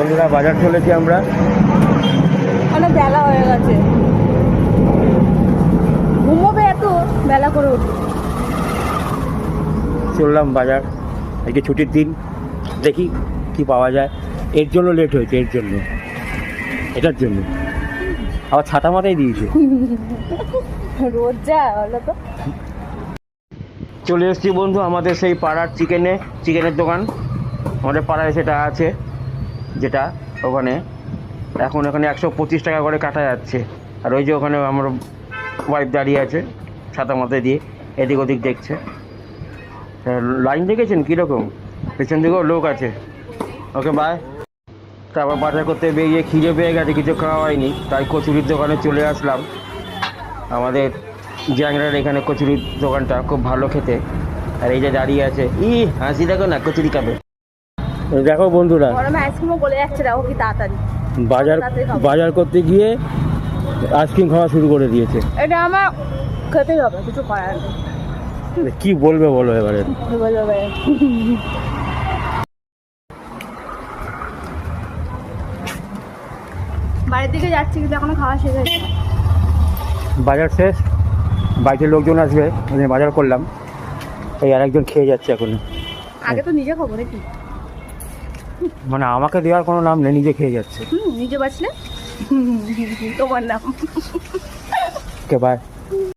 বন্ধুরা বাজার চলেছি আমরা। অনেক বেলা হয়ে গেছে, ঘুমোবে এত বেলা করে উঠবে। চললাম বাজার, আজকে ছুটির দিন, দেখি কি পাওয়া যায়। এর জন্য লেট হয়েছে, এর জন্য, এটার জন্য আবার ছাতা মাথায় দিয়েছে। রোজ যা হলো তো। চলে এসেছি বন্ধু আমাদের সেই পাড়ার চিকেনের দোকান। আমাদের পাড়ায় সেটা আছে, যেটা ওখানে এখন এখানে 125 টাকা করে কাটা যাচ্ছে। আর ওই যে ওখানে আমার ওয়াইফ দাঁড়িয়ে আছে ছাতা মাথায় দিয়ে, এদিক ওদিক দেখছে। লাইন দেখেছেন কীরকম, পেছন দিকেও লোক আছে। Okay bye. তারপর বাজার করতে বেরিয়ে খিদে পেয়ে গেছে, কিছু খাওয়া হয়নি, তাই কচুরির দোকানে চলে আসলাম। আমাদের জ্যাংরার এখানে কচুরির দোকানটা খুব ভালো খেতে। আর এই যে দাঁড়িয়ে আছে, হাসি দেখো না, কচুরি খাবে। দেখো বন্ধুরা, গরমে আইসক্রিমও গলে যাচ্ছে, দেখো কি তাড়াতাড়ি। বাজার করতে গিয়ে আইসক্রিম খাওয়া শুরু করে দিয়েছে। এটা আমার খেতেই হবে, কিছু করার নেই। কি বলবে বলো এবারে। বাড়ির দিকে যাচ্ছি কিন্তু এখনো খাওয়া শেষ হয়েছে। বাজার শেষ, বাড়িতে লোকজন আসবে, বাজার করলাম, এই আরেকজন খেয়ে যাচ্ছে এখন। আগে তো নিজে খাবো নাকি, মানে আমাকে দেওয়ার কোনো নাম নেই, নিজে খেয়ে যাচ্ছে। নিজে বাঁচলে তোমার নাম। Okay bye.